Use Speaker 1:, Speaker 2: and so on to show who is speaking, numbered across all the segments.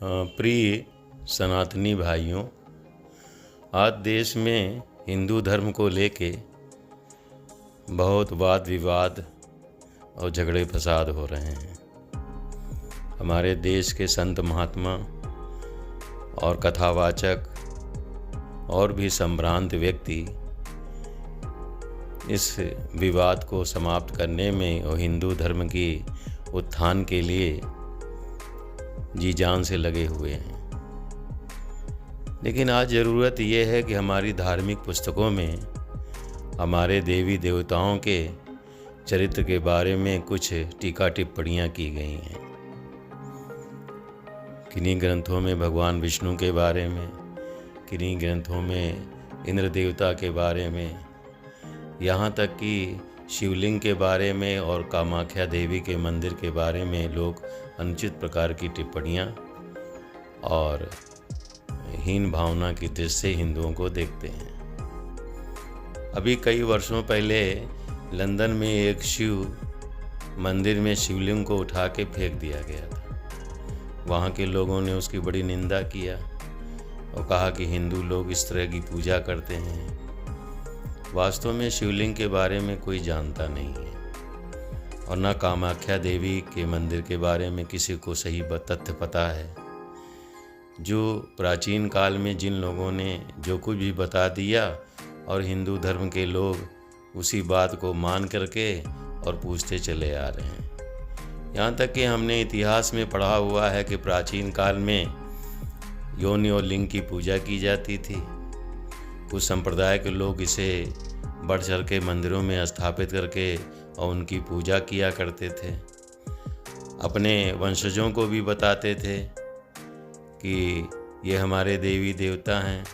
Speaker 1: प्रिय सनातनी भाइयों, आज देश में हिंदू धर्म को लेके बहुत वाद विवाद और झगड़े फसाद हो रहे हैं। हमारे देश के संत महात्मा और कथावाचक और भी संभ्रांत व्यक्ति इस विवाद को समाप्त करने में और हिंदू धर्म की उत्थान के लिए जी जान से लगे हुए हैं। लेकिन आज ज़रूरत यह है कि हमारी धार्मिक पुस्तकों में हमारे देवी देवताओं के चरित्र के बारे में कुछ टीका टिप्पणियाँ की गई हैं। किन्हीं ग्रंथों में भगवान विष्णु के बारे में, किन्हीं ग्रंथों में इंद्र देवता के बारे में, यहाँ तक कि शिवलिंग के बारे में और कामाख्या देवी के मंदिर के बारे में लोग अनुचित प्रकार की टिप्पणियाँ और हीन भावना की दृष्टि से हिंदुओं को देखते हैं। अभी कई वर्षों पहले लंदन में एक शिव मंदिर में शिवलिंग को उठा के फेंक दिया गया था। वहाँ के लोगों ने उसकी बड़ी निंदा किया और कहा कि हिंदू लोग इस तरह की पूजा करते हैं। वास्तव में शिवलिंग के बारे में कोई जानता नहीं है और न कामाख्या देवी के मंदिर के बारे में किसी को सही तथ्य पता है। जो प्राचीन काल में जिन लोगों ने जो कुछ भी बता दिया और हिंदू धर्म के लोग उसी बात को मान करके और पूछते चले आ रहे हैं। यहाँ तक कि हमने इतिहास में पढ़ा हुआ है कि प्राचीन काल में योनि और लिंग की पूजा की जाती थी। कुछ संप्रदाय के लोग इसे बढ़ चढ़ के मंदिरों में स्थापित करके और उनकी पूजा किया करते थे। अपने वंशजों को भी बताते थे कि ये हमारे देवी देवता हैं।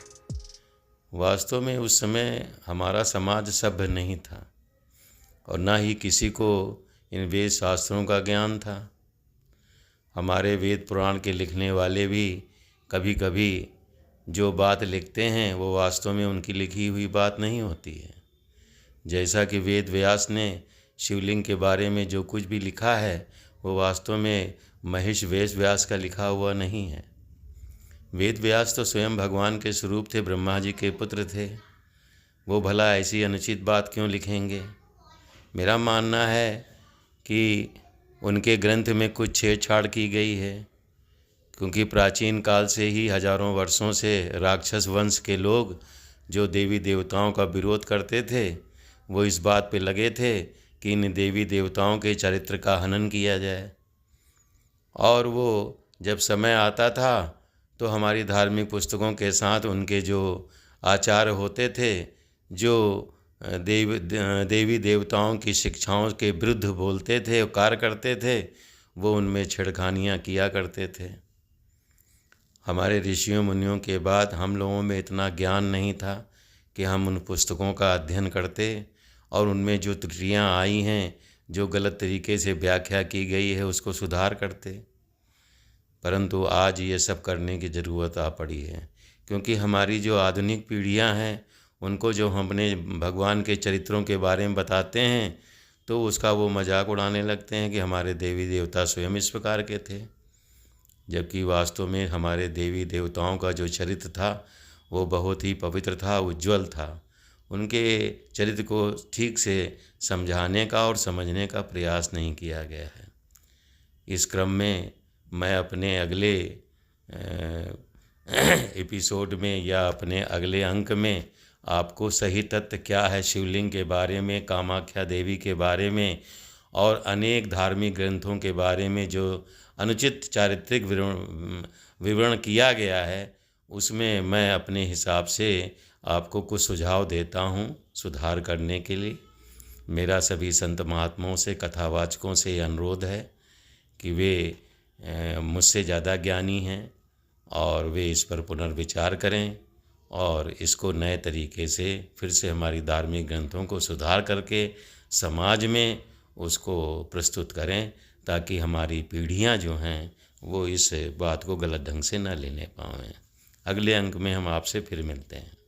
Speaker 1: वास्तव में उस समय हमारा समाज सभ्य नहीं था और ना ही किसी को इन वेद शास्त्रों का ज्ञान था। हमारे वेद पुराण के लिखने वाले भी कभी कभी जो बात लिखते हैं वो वास्तव में उनकी लिखी हुई बात नहीं होती है। जैसा कि वेद व्यास ने शिवलिंग के बारे में जो कुछ भी लिखा है वो वास्तव में महिष वेद व्यास का लिखा हुआ नहीं है। वेद व्यास तो स्वयं भगवान के स्वरूप थे, ब्रह्मा जी के पुत्र थे। वो भला ऐसी अनुचित बात क्यों लिखेंगे? मेरा मानना है कि उनके ग्रंथ में कुछ छेड़छाड़ की गई है, क्योंकि प्राचीन काल से ही हजारों वर्षों से राक्षस वंश के लोग जो देवी देवताओं का विरोध करते थे वो इस बात पे लगे थे कि इन देवी देवताओं के चरित्र का हनन किया जाए। और वो जब समय आता था तो हमारी धार्मिक पुस्तकों के साथ उनके जो आचार होते थे, जो देवी देवताओं की शिक्षाओं के विरुद्ध बोलते थे और कार्य करते थे, वो उनमें छेड़खानियाँ किया करते थे। हमारे ऋषियों मुनियों के बाद हम लोगों में इतना ज्ञान नहीं था कि हम उन पुस्तकों का अध्ययन करते और उनमें जो त्रुटियाँ आई हैं, जो गलत तरीके से व्याख्या की गई है, उसको सुधार करते। परंतु आज ये सब करने की ज़रूरत आ पड़ी है, क्योंकि हमारी जो आधुनिक पीढ़ियाँ हैं उनको जो हमने भगवान के चरित्रों के बारे में बताते हैं तो उसका वो मजाक उड़ाने लगते हैं कि हमारे देवी देवता स्वयं इस प्रकार के थे। जबकि वास्तव में हमारे देवी देवताओं का जो चरित्र था वो बहुत ही पवित्र था, उज्जवल था। उनके चरित्र को ठीक से समझाने का और समझने का प्रयास नहीं किया गया है। इस क्रम में मैं अपने अगले एपिसोड में या अपने अगले अंक में आपको सही तथ्य क्या है शिवलिंग के बारे में, कामाख्या देवी के बारे में और अनेक धार्मिक ग्रंथों के बारे में जो अनुचित चारित्रिक विवरण किया गया है, उसमें मैं अपने हिसाब से आपको कुछ सुझाव देता हूँ सुधार करने के लिए। मेरा सभी संत महात्माओं से, कथावाचकों से अनुरोध है कि वे मुझसे ज़्यादा ज्ञानी हैं और वे इस पर पुनर्विचार करें और इसको नए तरीके से फिर से हमारी धार्मिक ग्रंथों को सुधार करके समाज में उसको प्रस्तुत करें, ताकि हमारी पीढ़ियां जो हैं वो इस बात को गलत ढंग से न लेने पाएं। अगले अंक में हम आपसे फिर मिलते हैं।